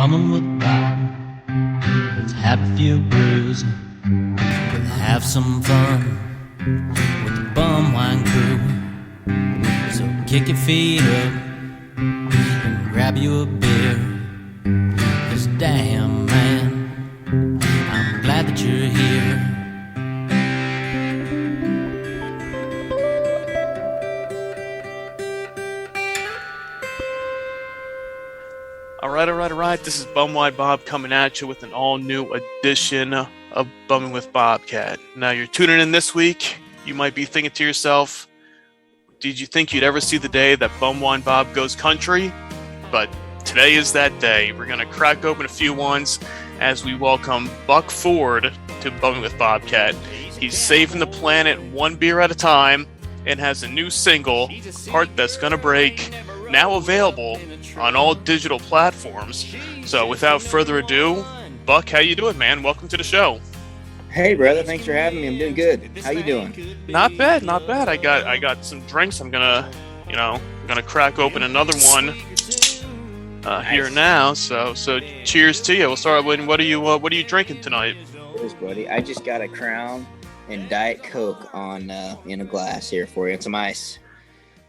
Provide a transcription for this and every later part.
bumming with Bob. Let's have a few brews, have some fun with the bum wine crew. So kick your feet up and grab you a beer. 'Cause damn man, I'm glad that you're here. All right. This is Bumwide Bob coming at you with an all-new edition of Bumming with Bobcat. Now, you're tuning in this week. You might be thinking to yourself, did you think you'd ever see the day that Bumwide Bob goes country? But today is that day. We're going to crack open a few ones as we welcome Buck Ford to Bumming with Bobcat. He's saving the planet one beer at a time and has a new single, Heart That's Gonna Break, now available on all digital platforms. So without further ado, Buck, how you doing, man? Welcome to the show. Hey, brother. Thanks for having me. I'm doing good. How you doing? Not bad. I got some drinks. I'm gonna crack open another one here now. So cheers to you. We'll start with what are you drinking tonight? Cheers, buddy. I just got a Crown and Diet Coke on in a glass here for you and some ice.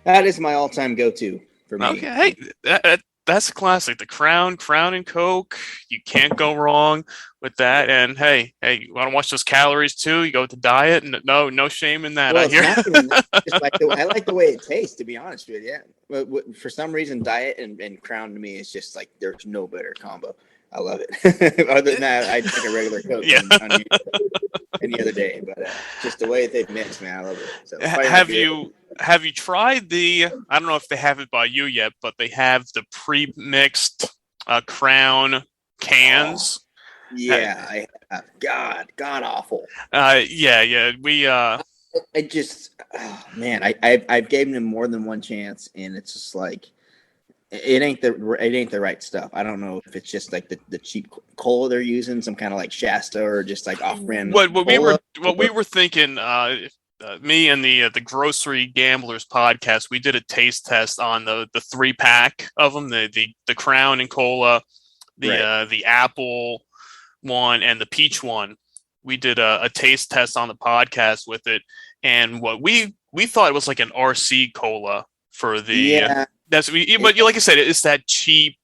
That is my all-time go-to for me. Okay, hey, that's a classic. The Crown and Coke. You can't go wrong with that. And hey, you want to watch those calories too? You go with the diet, and no shame in that. Well, I hear. I like the way it tastes, to be honest with you. But for some reason, Diet and Crown to me is just like there's no better combo. I love it. Other than that, I drink a regular Coke on any other day. But just the way they mix, man, I love it. So, have you tried the? I don't know if they have it by you yet, but they have the pre-mixed Crown cans. Yeah, I have. God awful. Yeah. We. I just, man, I've given them more than one chance, and it's just like. It ain't the right stuff. I don't know if it's just like the cheap cola they're using, some kind of like Shasta or just like off-brand. What we were thinking, me and the Grocery Gamblers podcast, we did a taste test on the 3-pack of them, the Crown and Cola, the Apple one and the Peach one. We did a taste test on the podcast with it, and what we thought it was like an RC cola for the. Yeah. But like I said, it's that cheap,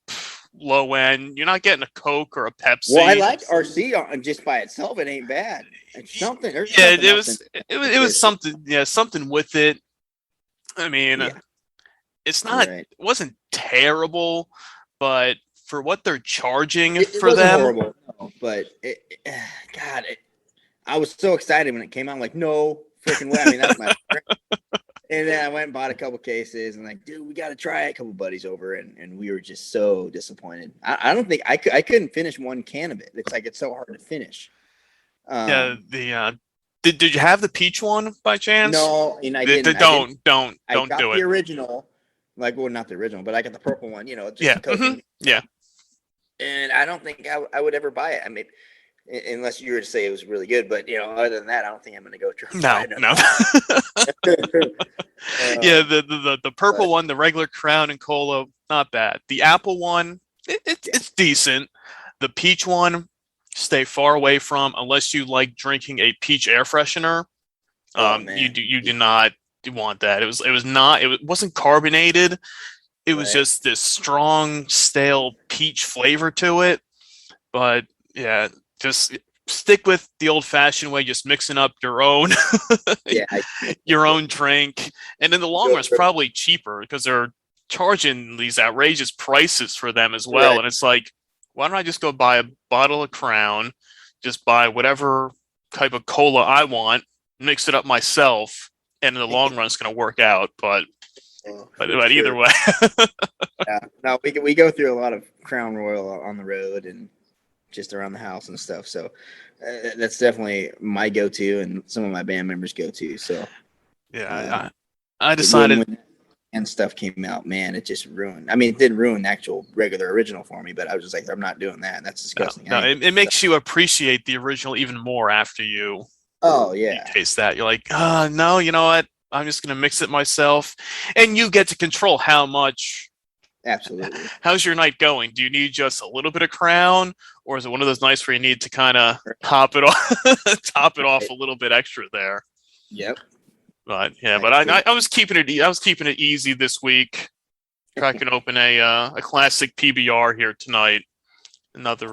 low end. You're not getting a Coke or a Pepsi. Well, I like RC just by itself. It ain't bad. It's something. It was something. Yeah, something with it. I mean, it's not. Right. It wasn't terrible, but for what they're charging for them, horrible. No, but I was so excited when it came out. I'm like, no freaking way. I mean, that's my. And then I went and bought a couple cases and like, dude, we got to try it. A couple buddies over and we were just so disappointed. I don't think I couldn't finish one can of it. It's like, it's so hard to finish. Did you have the peach one by chance? No, and I didn't. Don't I got do it. The original, like, well, not the original, but I got the purple one, just yeah. And I don't think I would ever buy it. I mean, unless you were to say it was really good, but other than that, I don't think I'm going to go try it. No. Yeah, the purple one, the regular Crown and Cola, not bad. The Apple one, it's decent. The peach one, stay far away from unless you like drinking a peach air freshener. You do not want that. It wasn't carbonated. It was just this strong, stale peach flavor to it. But yeah. Just stick with the old-fashioned way, just mixing up your own, your own drink, and in the long run, it's probably cheaper because they're charging these outrageous prices for them as well. Right. And it's like, why don't I just go buy a bottle of Crown, just buy whatever type of cola I want, mix it up myself, and in the long run, it's going to work out. But either way, yeah. No, we go through a lot of Crown Royal on the road and just around the house and stuff. So that's definitely my go-to and some of my band members go-to. So yeah, I decided when and stuff came out, man, it just ruined. I mean, it didn't ruin the actual regular original for me, but I was just like, I'm not doing that. That's disgusting. No, it makes you appreciate the original even more after you. Oh yeah. You taste that. You're like, no, you know what? I'm just going to mix it myself. And you get to control how much Absolutely. How's your night going? Do you need just a little bit of Crown, or is it one of those nights where you need to kind of top it off, top it off a little bit extra there? Yep. But yeah, but I was keeping it. I was keeping it easy this week. Cracking open a classic PBR here tonight. Another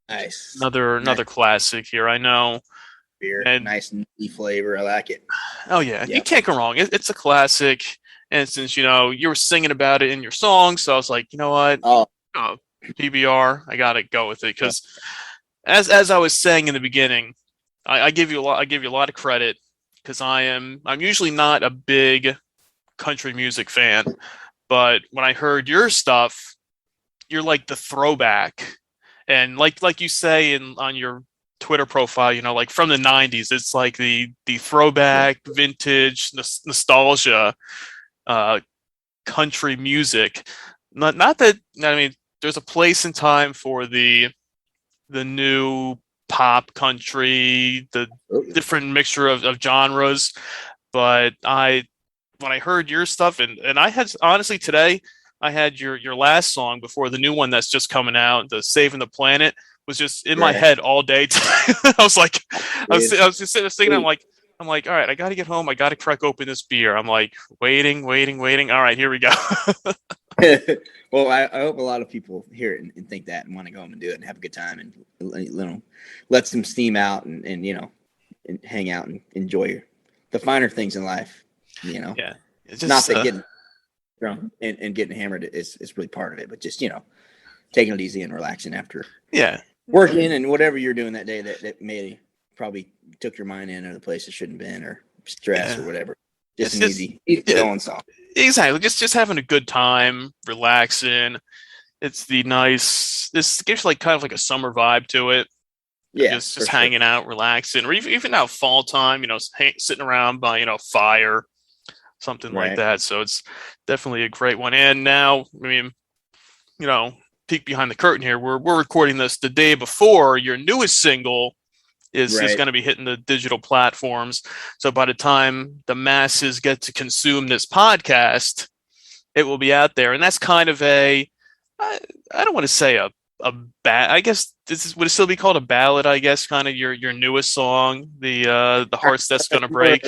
nice. Another classic here. I know. Beer, and, nice nutty flavor. I like it. Oh yeah, you can't go wrong. It's a classic. And since you were singing about it in your song, so I was like, you know what? PBR, I gotta go with it because, as I was saying in the beginning, I give you a lot. I give you a lot of credit because I'm usually not a big country music fan, but when I heard your stuff, you're like the throwback, and like you say on your Twitter profile, like from the '90s, it's like the throwback, vintage, nostalgia, country music. Not that I mean, there's a place and time for the new pop country, the different mixture of genres. But when I heard your stuff, and I had honestly today, I had your last song before the new one that's just coming out, the Saving the Planet, was just in my head all day today. I was like, I was just sitting. I'm like, all right, I got to get home. I got to crack open this beer. I'm like, waiting. All right, here we go. Well, I hope a lot of people hear it and think that and want to go home and do it and have a good time and let some steam out and and hang out and enjoy the finer things in life. Yeah, it's just, not that getting drunk and getting hammered is really part of it, but just taking it easy and relaxing after working and whatever you're doing that day that may probably took your mind in other places it shouldn't have been, or stress or whatever. Just an easy going song. Exactly. Just having a good time, relaxing. It's this gives like kind of like a summer vibe to it. Yeah. Just hanging out, relaxing, or even now fall time, sitting around by, fire, something like that. So it's definitely a great one. And now, I mean, peek behind the curtain here. We're recording this the day before your newest single is going to be hitting the digital platforms. So by the time the masses get to consume this podcast, it will be out there. And that's kind of I don't want to say a I guess would it still be called a ballad? I guess kind of your newest song, the Hearts That's Gonna Break.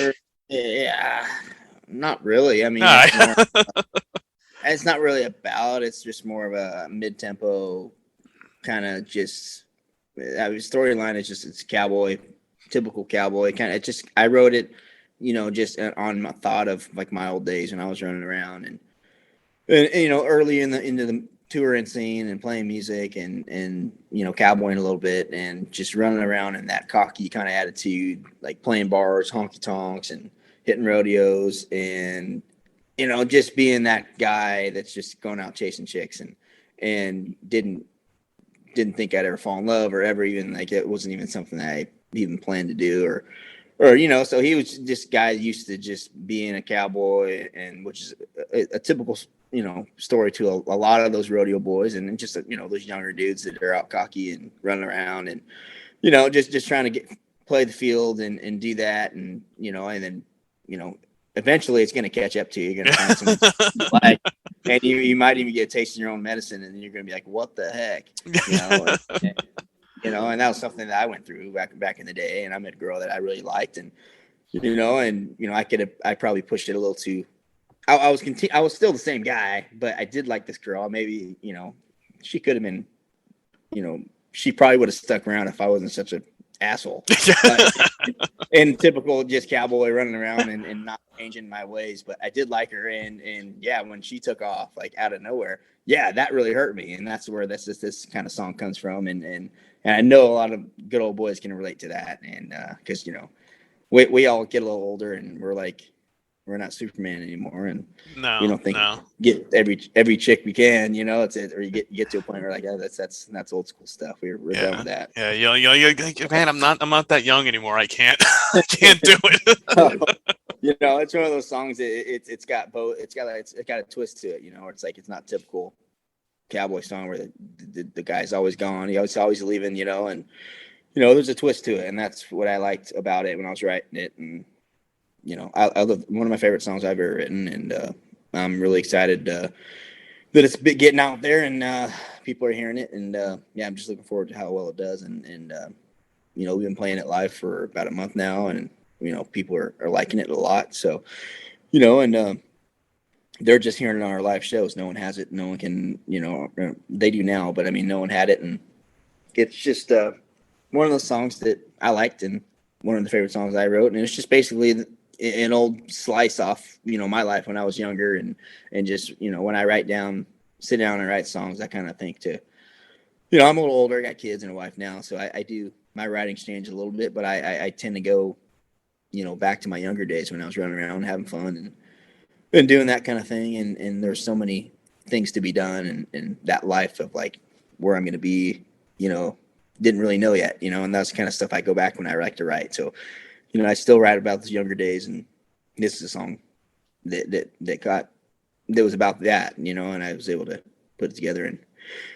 Yeah, not really. I mean, it's not really a ballad. It's just more of a mid-tempo kind of just. Storyline is just it's cowboy, typical cowboy kind of. I wrote it, just on my thought of like my old days when I was running around and early into the touring scene and playing music and cowboying a little bit and just running around in that cocky kind of attitude, like playing bars, honky tonks, and hitting rodeos and just being that guy that's just going out chasing chicks and didn't think I'd ever fall in love or ever even like it wasn't even something that I even planned to do or so he was just guy used to just being a cowboy and which is a typical story to a lot of those rodeo boys and just those younger dudes that are out cocky and running around and just trying to play the field and do that and and then eventually it's going to catch up to you. You're going to find something like, and you might even get a taste of your own medicine, and then you're going to be like, "What the heck?" And that was something that I went through back in the day. And I met a girl that I really liked, and I probably pushed it a little too. I was still the same guy, but I did like this girl. Maybe she could have been, she probably would have stuck around if I wasn't such an asshole. And typical just cowboy running around and not changing my ways, but I did like her and yeah, when she took off like out of nowhere, yeah, that really hurt me, and that's where this kind of song comes from, and I know a lot of good old boys can relate to that, and because we all get a little older and we're not Superman anymore, and we don't think get every chick we can, it's it, or you get to a point where like that's old school stuff. We're done with that. Yeah, man, I'm not that young anymore. I can't do it. It's one of those songs. It's got both. It's got a twist to it. Where it's like it's not typical cowboy song where the guy's always gone. He's always leaving. And there's a twist to it, and that's what I liked about it when I was writing it. And I love one of my favorite songs I've ever written, and I'm really excited that it's been getting out there and people are hearing it. And yeah, I'm just looking forward to how well it does. And you know, we've been playing it live for about a month now, and you know, people are liking it a lot. So, you know, and they're just hearing it on our live shows. No one has it. No one can, you know, they do now, but I mean, no one had it. And it's just one of those songs that I liked and one of the favorite songs I wrote. And it's just basically an old slice off, you know, my life when I was younger. And just, you know, when I sit down and write songs, I kind of think to, you know, I'm a little older, I got kids and a wife now. So I do, my writing's changed a little bit, but I tend to go, you know, back to my younger days when I was running around having fun and doing that kind of thing. And there's so many things to be done and that life of like where I'm going to be, you know, didn't really know yet, you know, and that's the kind of stuff I go back when I like to write. So, you know, I still write about those younger days, and this is a song that was about that, you know, and I was able to put it together and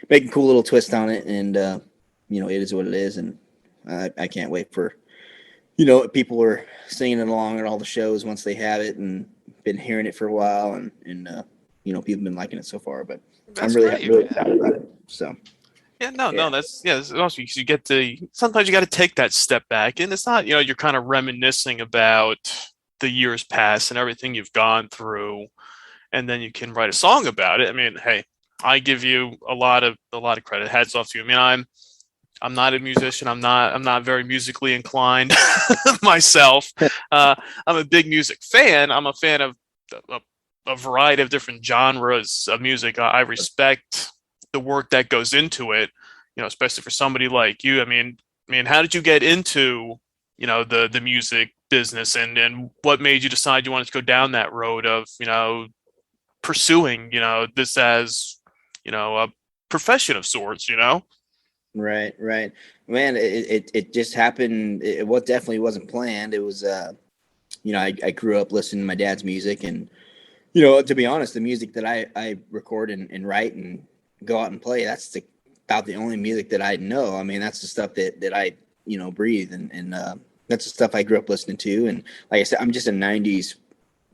make a cool little twist on it. And, you know, it is what it is. And I can't wait for, you know, people are singing it along at all the shows once they have it and been hearing it for a while. And you know, people have been liking it so far, but That's I'm great, really excited about it. So. Yeah, no, that's awesome because you get to sometimes you got to take that step back, and it's not, you know, you're kind of reminiscing about the years past and everything you've gone through, and then you can write a song about it. I mean, hey, I give you a lot of credit. Hats off to you. I mean, I'm not a musician. I'm not very musically inclined myself. I'm a big music fan. I'm a fan of a variety of different genres of music. I respect the work that goes into it, you know, especially for somebody like you. I mean, how did you get into, you know, the music business, and what made you decide you wanted to go down that road of, you know, pursuing, you know, this as, you know, a profession of sorts, you know? Right. Man, it just happened. It definitely wasn't planned. It was, you know, I grew up listening to my dad's music, and, you know, to be honest, the music that I record and write and go out and play, that's about the only music that I know. I mean, that's the stuff that I, you know, breathe, and that's the stuff I grew up listening to. And like I said, I'm just a 90s,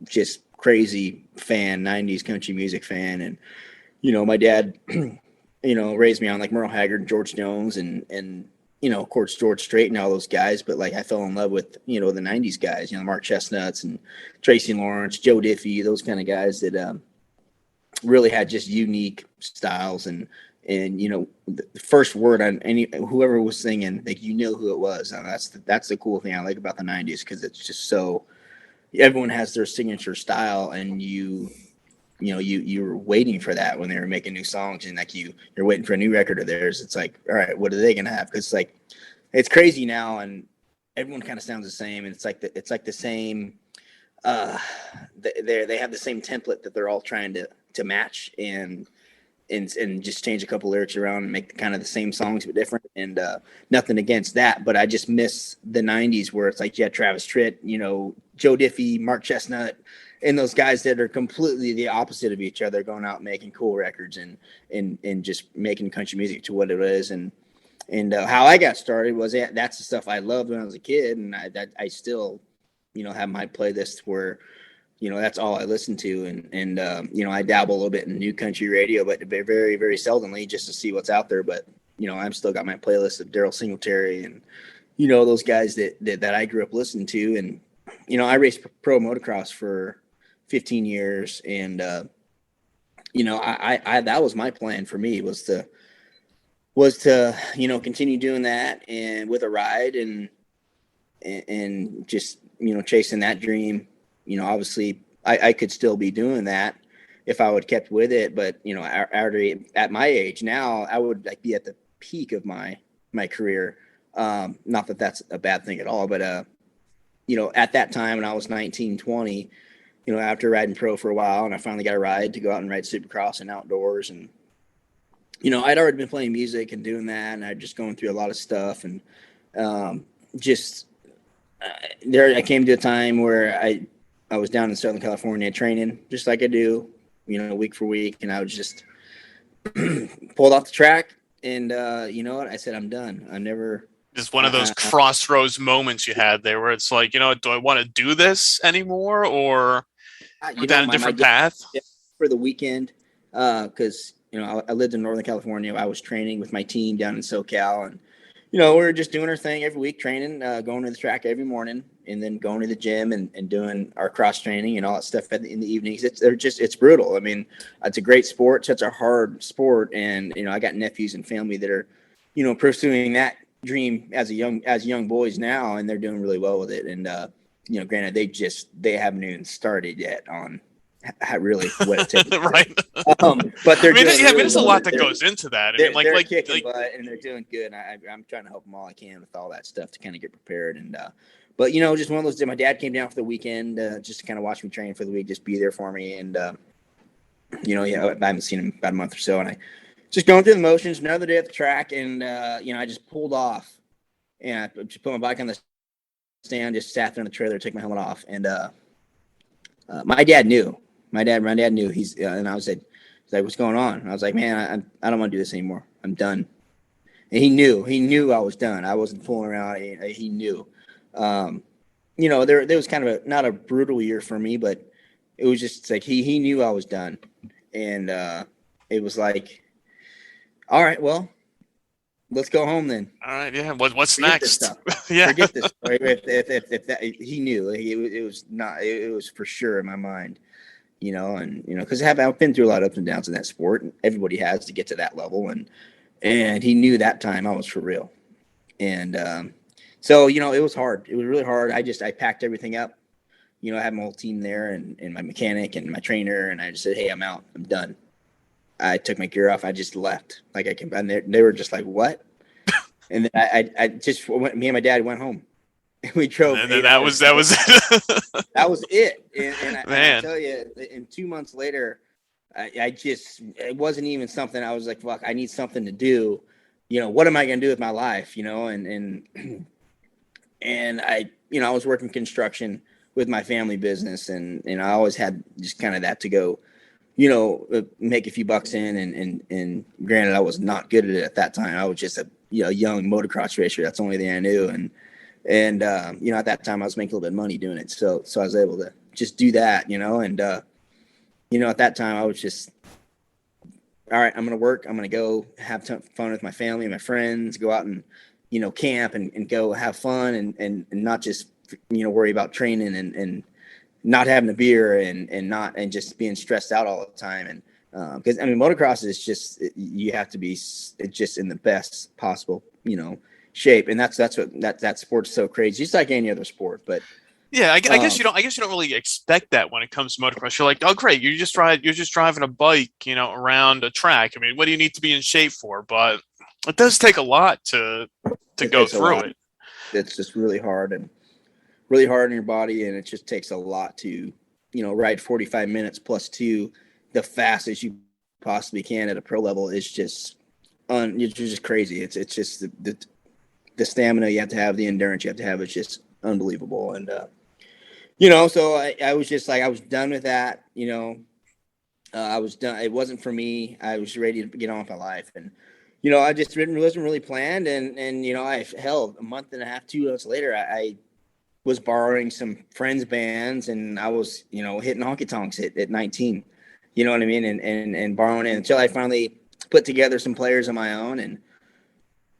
just crazy fan, 90s country music fan. And, you know, my dad, you know, raised me on like Merle Haggard, George Jones, and, you know, of course, George Strait and all those guys. But like, I fell in love with, you know, the 90s guys, you know, Mark Chestnuts and Tracy Lawrence, Joe Diffie, those kind of guys that, really had just unique styles. And you know, the first word on whoever was singing, like, you know who it was. And that's the cool thing I like about the 90s, because it's just so everyone has their signature style, and you're waiting for that when they were making new songs, and like you're waiting for a new record of theirs. It's like, all right, what are they gonna have? Because like, it's crazy now, and everyone kind of sounds the same, and it's like the same. They have the same template that they're all trying to match, and just change a couple lyrics around and make kind of the same songs but different. And nothing against that, but I just miss the 90s where it's like, yeah, Travis Tritt, you know, Joe Diffie, Mark Chestnut, and those guys that are completely the opposite of each other, going out and making cool records and just making country music to what it is. And how I got started was that's the stuff I loved when I was a kid, and I still, you know, have my playlist where, you know, that's all I listen to. And you know, I dabble a little bit in new country radio, but very, very seldomly, just to see what's out there. But, you know, I'm still got my playlist of Daryl Singletary and, you know, those guys that I grew up listening to. And, you know, I raced pro motocross for 15 years. And, you know, I that was my plan for me, was to, you know, continue doing that and with a ride and just, you know, chasing that dream. You know, obviously I could still be doing that if I would kept with it, but, you know, already at my age now, I would like be at the peak of my career. Not that that's a bad thing at all, but, you know, at that time when I was 19, 20, you know, after riding pro for a while, and I finally got a ride to go out and ride Supercross and outdoors. And, you know, I'd already been playing music and doing that, and I'd just going through a lot of stuff. And there I came to a time where I was down in Southern California training just like I do, you know, week for week. And I was just pulled off the track, and you know what? I said, I'm done. I'm never. Just one of those crossroads moments you had there where it's like, you know, do I want to do this anymore, or go down a different path? For the weekend, because I lived in Northern California. I was training with my team down in SoCal, and we were just doing our thing every week, training, going to the track every morning, and then going to the gym and doing our cross training and all that stuff in the evenings. It's brutal. I mean, it's a great sport. Such a hard sport, and I got nephews and family that are, pursuing that dream as young boys now, and they're doing really well with it. And granted, they haven't even started yet on really what it takes. Right. But they're doing really there's a well. lot that goes into that. They're kicking butt, and they're doing good. And I'm trying to help them all I can with all that stuff to kind of get prepared. And but just one of those. My dad came down for the weekend just to kind of watch me train for the week, just be there for me. And I haven't seen him about a month or so, and I just going through the motions. Another day at the track, and I just pulled off, and I just put my bike on the stand, just sat there in the trailer, took my helmet off, and my dad knew. My dad knew. And I was like, "What's going on?" And I was like, "Man, I don't want to do this anymore. I'm done." And he knew I was done. I wasn't fooling around. He knew. There was kind of not a brutal year for me, but it was just like he knew I was done, and it was like, all right, well, let's go home then. All right, yeah. What's Forget next? This stuff. Yeah. Forget this. If that, he knew it was not. It was for sure in my mind. Because I've been through a lot of ups and downs in that sport, and everybody has to get to that level. And he knew that time I was for real. And so, it was hard. It was really hard. I packed everything up. I had my whole team there and my mechanic and my trainer. And I just said, "Hey, I'm out. I'm done." I took my gear off. I just left. Like I came down there. They were just like, "What?" And then I just went, me and my dad went home. We drove. And then that was it. That was it. And I tell you, and 2 months later, it wasn't even something. I was like, "Fuck, I need something to do." What am I going to do with my life? And I, I was working construction with my family business, and I always had just kind of that to go, make a few bucks in. And granted, I was not good at it at that time. I was just a young motocross racer. That's the only thing I knew. And at that time I was making a little bit of money doing it. So I was able to just do that, and at that time I was just, all right, I'm going to work. I'm going to go have fun with my family and my friends, go out and, camp and go have fun and not just, worry about training and not having a beer and just being stressed out all the time. And because motocross is just, you have to be just in the best possible, shape, and that's what that sport's so crazy. It's like any other sport, but yeah, I guess you don't really expect that when it comes to motocross. You're like, oh great, you're just driving a bike, around a track. I mean, what do you need to be in shape for? But it does take a lot to go through it. It's just really hard on your body, and it just takes a lot to ride 45 minutes plus 2 the fastest you possibly can at a pro level. Is just it's just crazy. It's just the stamina you have to have, the endurance you have to have, is just unbelievable. And, so I was just like, I was done with that. I was done. It wasn't for me. I was ready to get on with my life. And, I just wasn't really planned. And, a month and a half, 2 months later, I was borrowing some friends' bands, and I was, hitting honky tonks at 19, you know what I mean? And borrowing it until I finally put together some players of my own and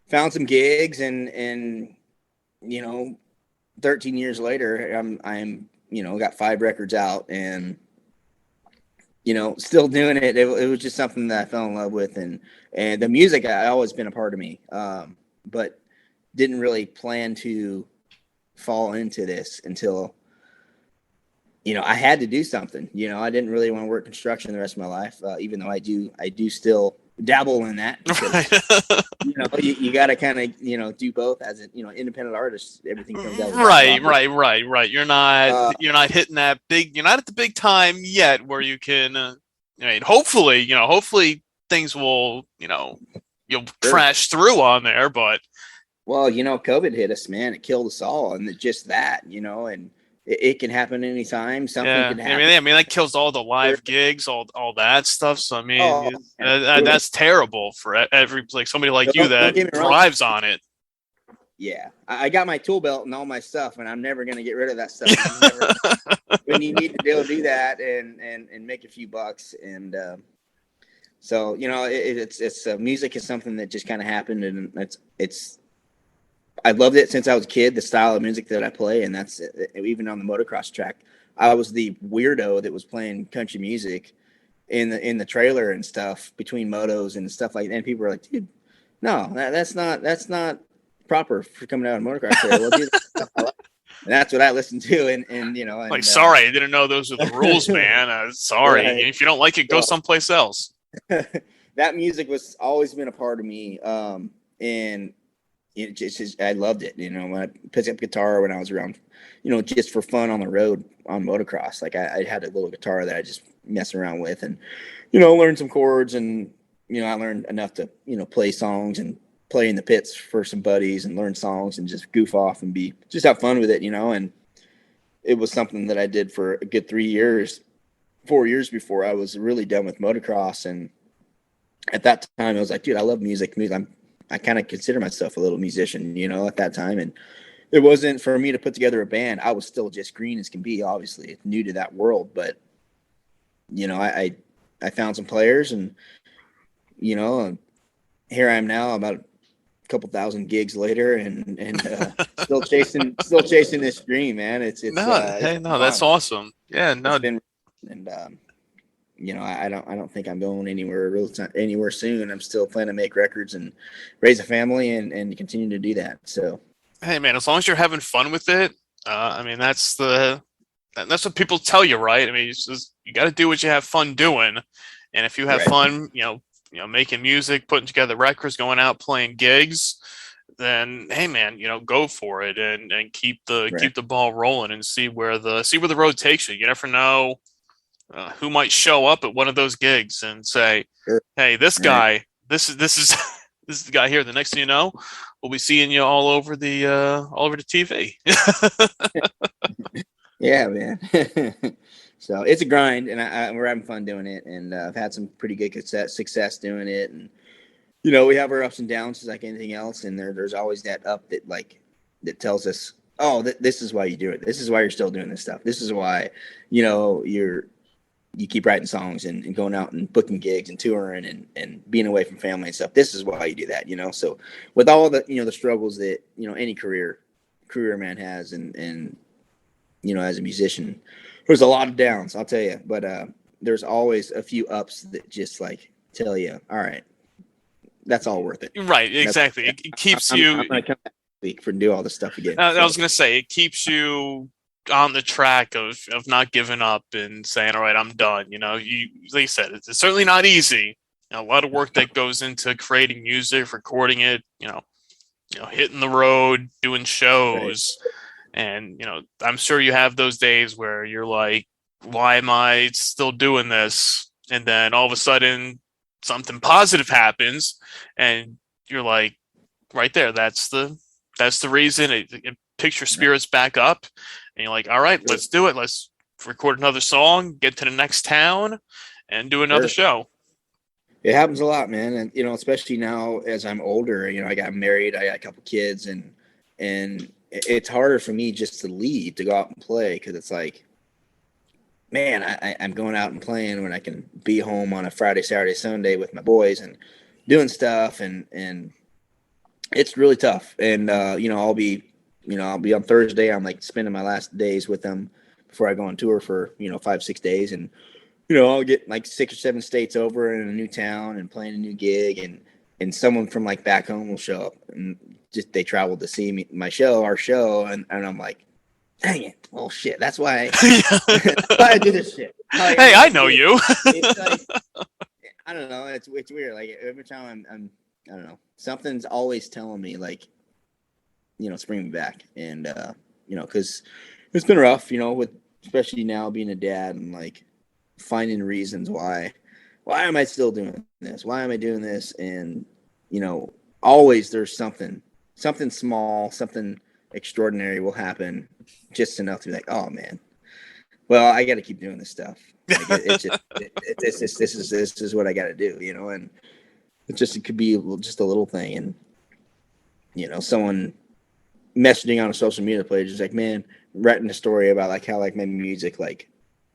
found some gigs, and 13 years later, I'm got 5 records out, and still doing it. It was just something that I fell in love with, and the music had always been a part of me, but didn't really plan to fall into this until I had to do something. I didn't really want to work construction the rest of my life, even though I do still dabble in that because, you got to kind of do both as an independent artist. Everything comes out right. You're not hitting that big, you're not at the big time yet where you can hopefully things will you'll crash through on there. But well, COVID hit us, man. It killed us all, and just that, and it can happen anytime. Something can happen. I mean, that kills all the live gigs, all that stuff. So I mean, that's terrible for every somebody like you that thrives on it. Yeah, I got my tool belt and all my stuff, and I'm never gonna get rid of that stuff. When you need to do that and make a few bucks, and So, it's music is something that just kind of happened, and it's I loved it since I was a kid, the style of music that I play. And that's even on the motocross track. I was the weirdo that was playing country music in the trailer and stuff between motos and stuff like that. And people were like, dude, no, that's not proper for coming out of a motocross trailer. Well, dude, and that's what I listened to. And sorry, I didn't know those were the rules, man. Sorry. Right. If you don't like it, go someplace else. That music was always been a part of me. And it just I loved it. When I picked up guitar when I was around, just for fun on the road on motocross. Like I had a little guitar that I just mess around with, and learned some chords, and I learned enough to play songs and play in the pits for some buddies and learn songs and just goof off and just have fun with it. And it was something that I did for a good 4 years before I was really done with motocross. And at that time I was like, dude, I love music. I kind of consider myself a little musician, at that time. And it wasn't for me to put together a band. I was still just green as can be, obviously new to that world. But, I found some players, and, here I am now about a couple thousand gigs later, and still chasing this dream, man. It's that's awesome. Yeah, no. And, I don't think I'm going anywhere soon. I'm still planning to make records and raise a family and continue to do that. So, hey man, as long as you're having fun with it, that's what people tell you, right? I mean, it's just, you got to do what you have fun doing, and if you have fun, making music, putting together records, going out playing gigs, then hey man, go for it and keep the ball rolling and see where the road takes you. You never know. Who might show up at one of those gigs and say, "Hey, this guy, this is this is the guy here." The next thing you know, we'll be seeing you all over the TV. Yeah, man. So it's a grind, and we're having fun doing it, and I've had some pretty good success doing it. And we have our ups and downs, just like anything else. And there's always that up that tells us, "Oh, this is why you do it. This is why you're still doing this stuff. This is why you keep writing songs and going out and booking gigs and touring and being away from family and stuff. This is why you do that." So with all the the struggles that any career man has, and as a musician, there's a lot of downs, I'll tell you, but there's always a few ups that just tell you, all right, that's all worth it. Right, exactly. It keeps you. I'm gonna come back next week for do all this stuff again. I was gonna say, it keeps you on the track of not giving up and saying, all right, I'm done. Like you said, it's certainly not easy. A lot of work that goes into creating music, recording it, hitting the road, doing shows. Right. And, I'm sure you have those days where you're like, why am I still doing this? And then all of a sudden something positive happens and you're like, right there, that's the reason. It picks your spirits back up. And you're like, all right, let's do it. Let's record another song, get to the next town, and do another show. It happens a lot, man. And, especially now as I'm older, I got married, I got a couple kids, and it's harder for me just to leave, to go out and play. Cause it's like, man, I'm going out and playing when I can be home on a Friday, Saturday, Sunday with my boys and doing stuff. And it's really tough. And, I'll be on Thursday. I'm spending my last days with them before I go on tour for, 5-6 days. And, I'll get 6 or 7 states over in a new town and playing a new gig. And someone from back home will show up, and just, they traveled to see our show. And I'm like, dang it. Well, shit. That's why I do this shit. Hey, I know you. It's I don't know. It's weird. Every time I'm I don't know. Something's always telling me bring me back. And, cause it's been rough, with, especially now being a dad and finding reasons why am I still doing this? Why am I doing this? And, always there's something small, something extraordinary will happen just enough to be like, oh man, well, I got to keep doing this stuff. This is what I got to do, and it could be just a little thing. And, someone messaging on a social media page is like, man, writing a story about how my music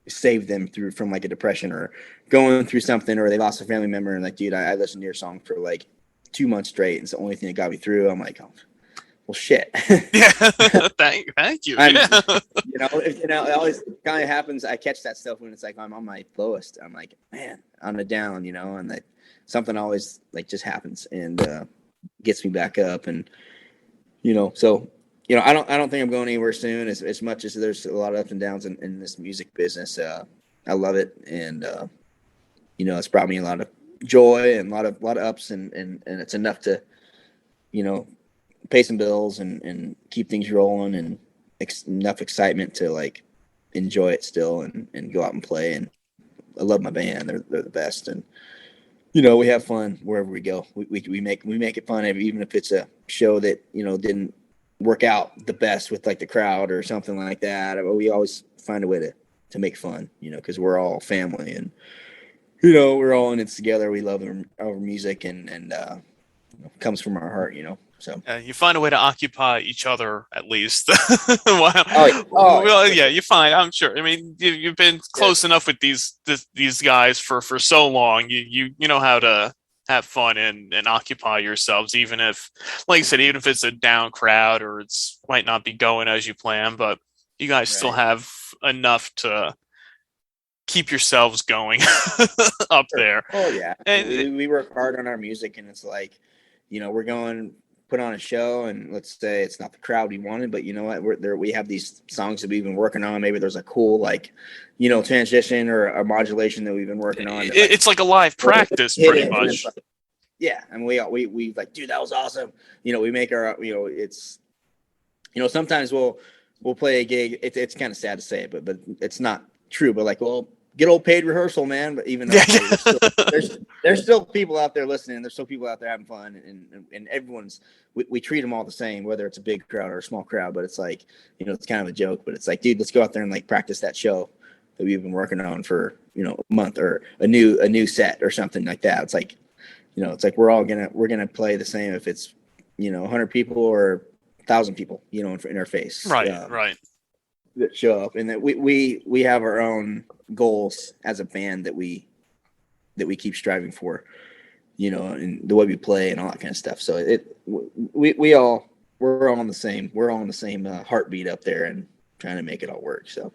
saved them from like a depression or going through something, or they lost a family member, and like, dude, I listened to your song for like 2 months straight, and it's the only thing that got me through. I'm like, oh, well, shit. Yeah. Thank you. I'm, Yeah. it always kind of happens. I catch that stuff when it's like I'm on my lowest. I'm like, man, on the down, and that something always like just happens and gets me back up. And so I don't think I'm going anywhere soon. As much as there's a lot of ups and downs in this music business, I love it, and it's brought me a lot of joy and a lot of ups, and it's enough to pay some bills and keep things rolling, and enough excitement to like enjoy it still and go out and play. And I love my band. They're the best. And, we have fun wherever we go. We make it fun, even if it's a show that, didn't work out the best with like the crowd or something like that. We always find a way to make fun, cause we're all family, and, we're all in it together. We love our music, and it comes from our heart, So you find a way to occupy each other at least. Yeah. You find. I'm sure. I mean, you've been close enough with these guys for so long. You know how to have fun and occupy yourselves, even if, like you said, even if it's a down crowd or it's might not be going as you plan, but you guys still have enough to keep yourselves going up there. Oh yeah, And we work hard on our music, and it's like, we're going put on a show, and let's say it's not the crowd we wanted, but you know what, we have these songs that we've been working on. Maybe there's a cool like, transition or a modulation that we've been working on. It's like a live practice, pretty much. Like, yeah, and we like, dude, that was awesome. We make our, it's, sometimes we'll play a gig. It's kind of sad to say it, but it's not true. But like, well, get old paid rehearsal, man. But even though there's still people out there listening, there's still people out there having fun, and everyone's, we treat them all the same, whether it's a big crowd or a small crowd. But it's like, it's kind of a joke, but it's like, dude, let's go out there and like practice that show that we've been working on for, a month, or a new set or something like that. It's like, it's like we're gonna play the same if it's 100 people or 1,000 people, in our face. Right. That show up, and that we have our own goals as a band that we keep striving for, and the way we play and all that kind of stuff. So we're all on the same heartbeat up there, and trying to make it all work. So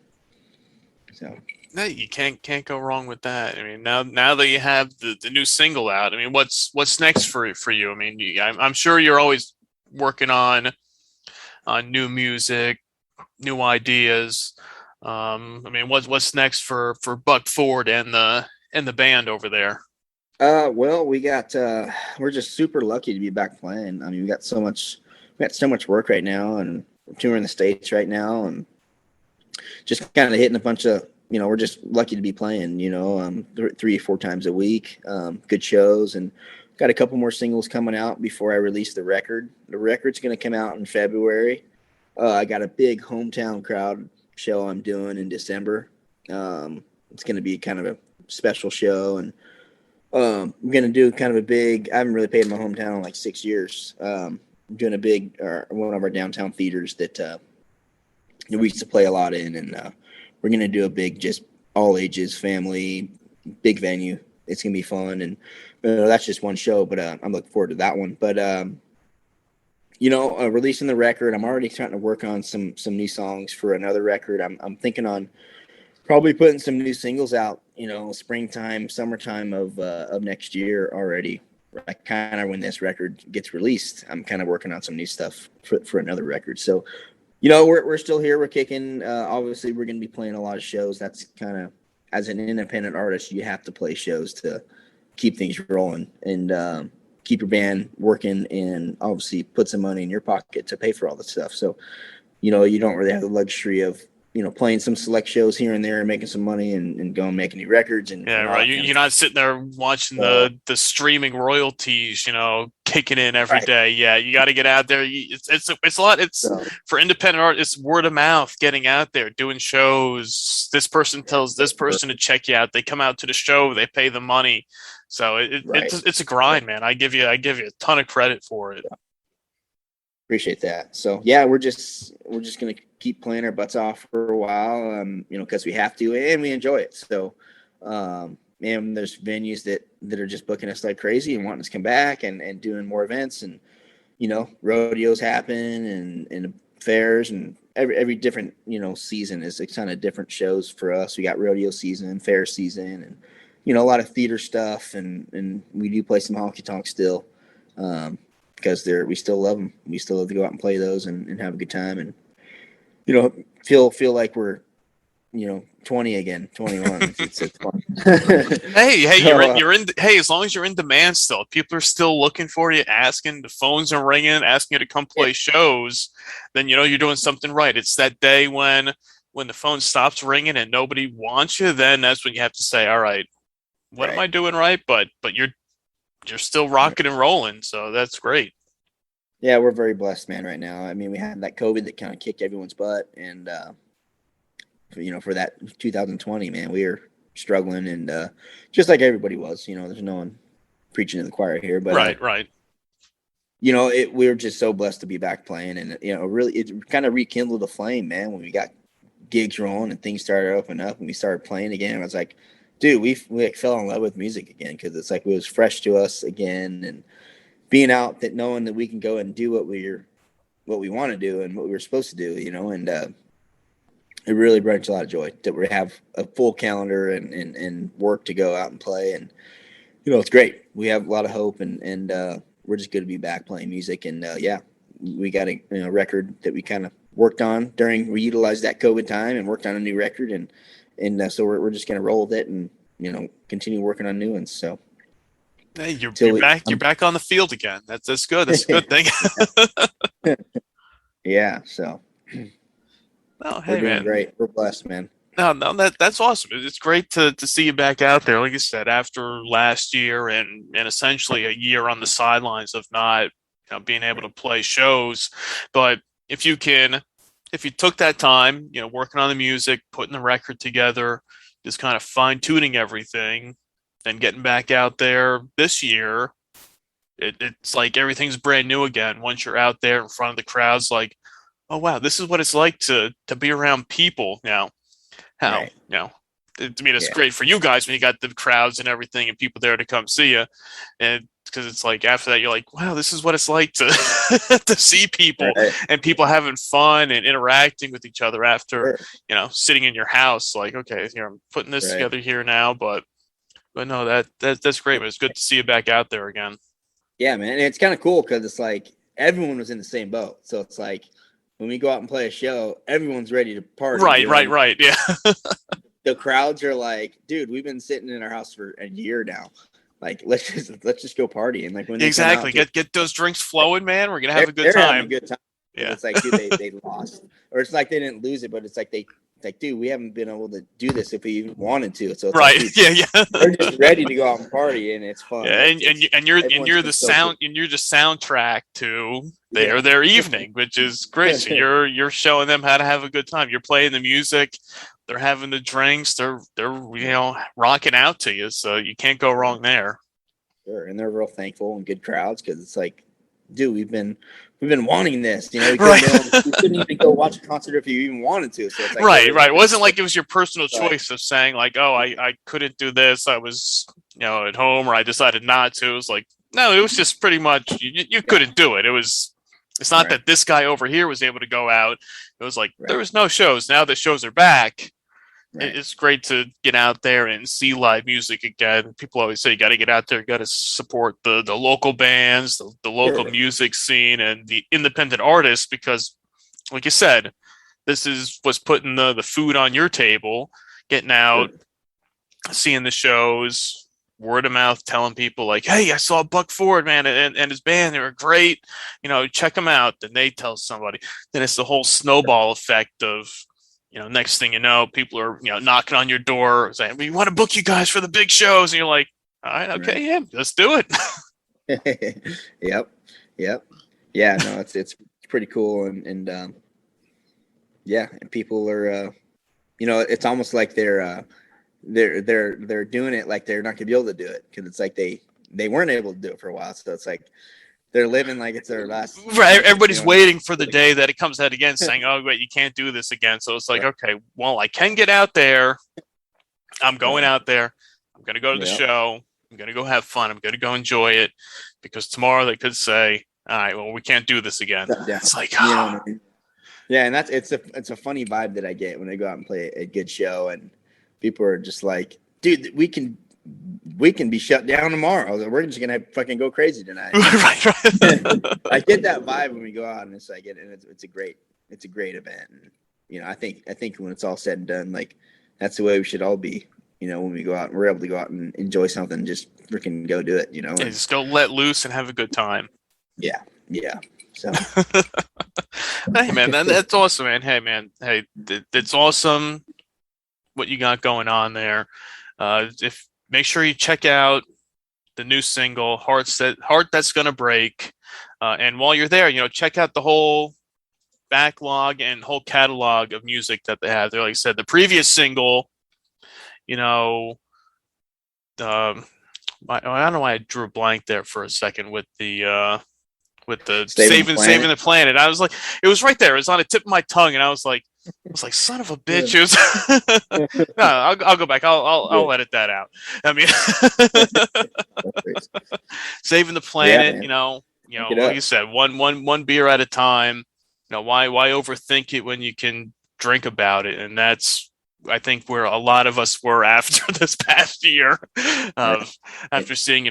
No, you can't go wrong with that. I mean, now that you have the new single out, I mean, what's next for you? I mean, I'm sure you're always working on new music, new ideas. I mean, what's next for Buck Ford and the band over there? Well, we got we're just super lucky to be back playing. I mean, we got so much work right now, and we're touring the States right now, and just kind of hitting a bunch of, we're just lucky to be playing, 3 or 4 times a week, good shows, and got a couple more singles coming out before I release the record. The record's going to come out in February. I got a big hometown crowd show I'm doing in December. It's going to be kind of a special show, and I'm going to do kind of a big, I haven't really played in my hometown in like 6 years. I'm doing a big, one of our downtown theaters that we used to play a lot in, and we're going to do a big, just all ages, family, big venue. It's going to be fun, and that's just one show, but I'm looking forward to that one. But releasing the record, I'm already starting to work on some new songs for another record. I'm thinking on probably putting some new singles out, springtime, summertime of next year already. Kind of when this record gets released, I'm kind of working on some new stuff for another record. So, we're still here. We're kicking. Obviously, we're going to be playing a lot of shows. That's kind of, as an independent artist, you have to play shows to keep things rolling and keep your band working, and obviously put some money in your pocket to pay for all the stuff. So, you don't really have the luxury of, playing some select shows here and there and making some money and going and making new records. And right. You're not sitting there watching the streaming royalties, kicking in every day. Yeah, you got to get out there. It's a lot. For independent art, it's word of mouth, getting out there, doing shows. This person tells this person to check you out. They come out to the show, they pay the money. So it's a grind, man. I give you a ton of credit for it. Appreciate that. So yeah, we're just gonna keep playing our butts off for a while, because we have to and we enjoy it. So, and there's venues that are just booking us like crazy and wanting us to come back and doing more events, and rodeos happen and fairs, and every different season is a ton of different shows for us. We got rodeo season, fair season, and a lot of theater stuff, and we do play some honky tonk still. Because we still love them. We still love to go out and play those and have a good time, and feel like we're 20 again, 21. It's fun. Hey, So, you're in. Hey, as long as you're in demand still, people are still looking for you, asking. The phones are ringing, asking you to come play shows. Then you're doing something right. It's that day when the phone stops ringing and nobody wants you. Then that's when you have to say, all right, what am I doing right? But you're still rocking and rolling, so that's great. Yeah, we're very blessed, man, right now. I mean, we had that COVID that kind of kicked everyone's butt, and for that 2020, man, we were struggling, and just like everybody was. There's no one preaching to the choir here, but right. We were just so blessed to be back playing, and really, it kind of rekindled the flame, man, when we got gigs rolling and things started to open up and we started playing again. I was like, dude, we fell in love with music again, because it's like it was fresh to us again, and being out, that knowing that we can go and do what we want to do and what we were supposed to do, and it really brings a lot of joy that we have a full calendar and work to go out and play, and it's great. We have a lot of hope, and we're just good to be back playing music, and we got a record that we kind of worked on we utilized that COVID time and worked on a new record, and so we're just gonna roll with it and continue working on new ones. So. Hey, you're back. You're back on the field again. That's good. That's a good thing. Yeah. So. Oh, hey, man. Great. We're blessed, man. No, that's awesome. It's great to see you back out there. Like you said, after last year and essentially a year on the sidelines of not being able to play shows, but if you took that time, working on the music, putting the record together, just kind of fine tuning everything. Then getting back out there this year, it's like everything's brand new again. Once you're out there in front of the crowds, like, oh wow, this is what it's like to be around people now. I mean, it's great for you guys when you got the crowds and everything and people there to come see you, and because it's like after that you're like, wow, this is what it's like to to see people and people having fun and interacting with each other after sitting in your house. Like, okay, I'm putting this together here now, but no, that's great. But it's good to see you back out there again. Yeah, man. And it's kind of cool because it's like everyone was in the same boat. So it's like when we go out and play a show, everyone's ready to party. Right. Yeah. The crowds are like, dude, we've been sitting in our house for a year now. Like, let's just go party. And like when exactly get those drinks flowing, man. We're gonna have a good time. Having a good time. Yeah. It's like, dude, they lost, or it's like they didn't lose it, but it's like dude, we haven't been able to do this if we even wanted to. So it's right, like, dude, yeah. We're just ready to go out and party, and it's fun. Yeah, and you're the soundtrack to their evening, which is great. So you're showing them how to have a good time. You're playing the music, they're having the drinks, they're rocking out to you. So you can't go wrong there. Sure, and they're real thankful and good crowds because it's like, dude, we've been wanting this, we couldn't even go watch a concert if you even wanted to. So it's like, right. It wasn't like it was your personal choice of saying like, oh, I couldn't do this. I was, at home, or I decided not to. It was like, no, it was just pretty much you couldn't do it. It's not that this guy over here was able to go out. It was like there was no shows. Now the shows are back. It's great to get out there and see live music again. People always say you got to get out there, you got to support the local bands, the local music scene, and the independent artists, because, like you said, this is what's putting the food on your table. Getting out, seeing the shows, word of mouth, telling people like, "Hey, I saw Buck Ford, man, and his band. They were great. Check them out." Then they tell somebody. Then it's the whole snowball effect of, next thing you know, people are, knocking on your door saying, "We want to book you guys for the big shows." And you're like, "All right, okay, yeah, let's do it." Yep. Yeah, no, it's pretty cool. And and people are, it's almost like they're doing it like they're not gonna be able to do it. Cause it's like they weren't able to do it for a while. So it's like they're living like it's their last. Right, everybody's waiting for the day that it comes out again, saying, "Oh, wait, you can't do this again." So it's like, okay, well, I can get out there. I'm going out there. I'm going to go to the show. I'm going to go have fun. I'm going to go enjoy it, because tomorrow they could say, "All right, well, we can't do this again." Yeah. It's like, yeah, and it's a funny vibe that I get when I go out and play a good show, and people are just like, "Dude, we can be shut down tomorrow. We're just gonna fucking go crazy tonight." right. I get that vibe when we go out, and it's like, it's a great event. And I think when it's all said and done, like that's the way we should all be. When we go out and we're able to go out and enjoy something, just freaking go do it. Yeah, just go let loose and have a good time. Yeah. So, hey man, that's awesome, man. Hey man, it's awesome what you got going on there. Make sure you check out the new single, Heart That's Gonna Break. And while you're there, check out the whole backlog and whole catalog of music that they have there. Like I said, the previous single, I don't know why I drew a blank there for a second with the saving the planet. I was like, it was right there. It was on the tip of my tongue, and I was like, son of a bitch. No, I'll go back. I'll edit that out. I mean, saving the planet. Like you said, one beer at a time. Why overthink it when you can drink about it? And that's, I think, where a lot of us were after this past year, after seeing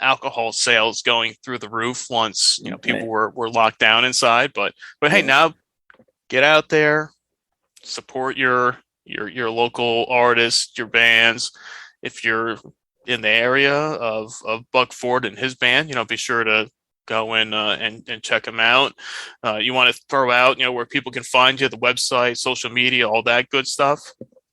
alcohol sales going through the roof once people were locked down inside. But hey, now get out there, support your local artists, your bands. If you're in the area of Buck Ford and his band, be sure to go in and check them out. You want to throw out where people can find you, the website, social media, all that good stuff?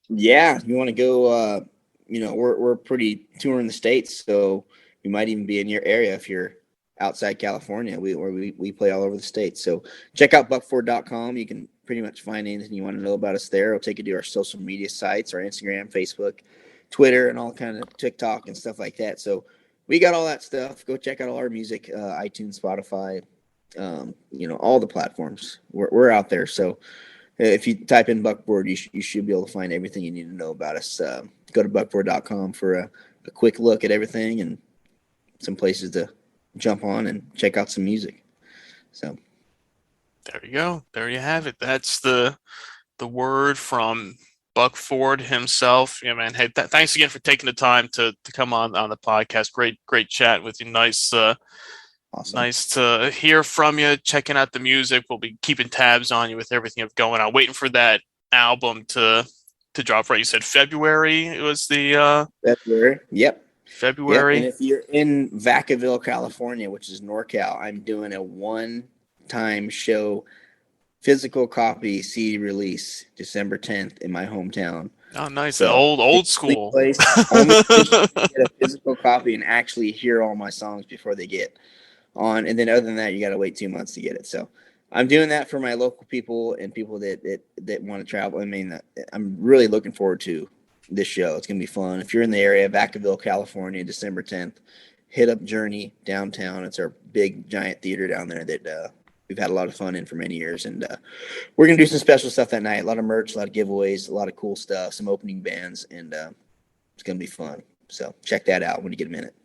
Yeah, you want to go, we're pretty touring the States, so we might even be in your area if you're outside California. We play all over the States. So check out buckford.com. You can pretty much find anything you want to know about us there. It'll take you to our social media sites, our Instagram, Facebook, Twitter, and all kind of TikTok and stuff like that. So we got all that stuff. Go check out all our music, iTunes, Spotify, all the platforms. We're out there. So if you type in Buckboard, you should be able to find everything you need to know about us. Go to buckboard.com for a quick look at everything and some places to jump on and check out some music. So there you go. There you have it. That's the word from Buck Ford himself. Yeah, man. Hey, thanks again for taking the time to come on the podcast. Great chat with you. Nice. Awesome. Nice to hear from you. Checking out the music. We'll be keeping tabs on you with everything that's going on. Waiting for that album to drop. Right? You said February. It was the February. Yep. February. Yep. And if you're in Vacaville, California, which is NorCal, I'm doing a one-time show, physical copy CD release, December 10th in my hometown. Oh, nice. So, old school. Place, only get a physical copy and actually hear all my songs before they get on. And then other than that, you got to wait 2 months to get it. So I'm doing that for my local people and people that want to travel. I mean, I'm really looking forward to this show. It's going to be fun. If you're in the area, Vacaville, California, December 10th, hit up Journey downtown. It's our big giant theater down there that we've had a lot of fun in for many years. And we're going to do some special stuff that night. A lot of merch, a lot of giveaways, a lot of cool stuff, some opening bands, and it's going to be fun. So check that out when you get a minute.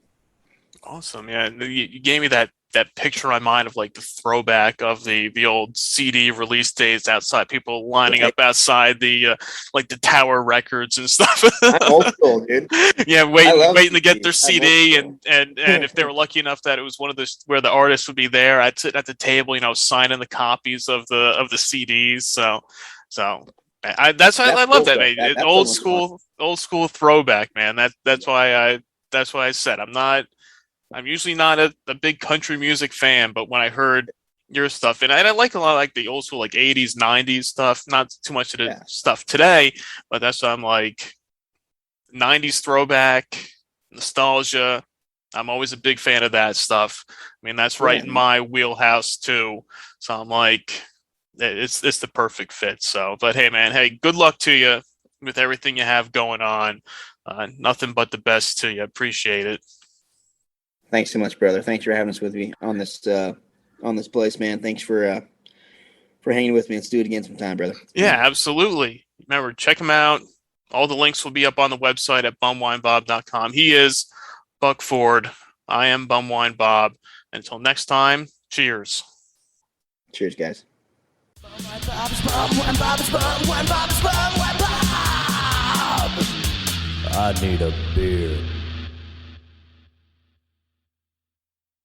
Awesome. Yeah. You gave me that picture in my mind of like the throwback of the old CD release days outside, people lining up outside the like the Tower Records and stuff. I'm old school, dude. Yeah, waiting to get their CD, and if they were lucky enough that it was one of those where the artist would be there, I'd sit at the table, signing the copies of the CDs. So that's why I love that, man. Old school throwback, man. That's why I said I'm usually not a big country music fan, but when I heard your stuff, and I like a lot of like the old school, like 80s, 90s stuff, not too much of the stuff today, but that's what I'm like, 90s throwback, nostalgia. I'm always a big fan of that stuff. I mean, that's right in my wheelhouse too. So I'm like, it's the perfect fit. So, but hey, man, good luck to you with everything you have going on. Nothing but the best to you. Appreciate it. Thanks so much, brother. Thanks for having us with me on this place, man. Thanks for hanging with me. Let's do it again sometime, brother. Yeah, absolutely. Remember, check him out. All the links will be up on the website at bumwinebob.com. He is Buck Ford. I am Bumwine Bob. Until next time, cheers. Cheers, guys. I need a beer.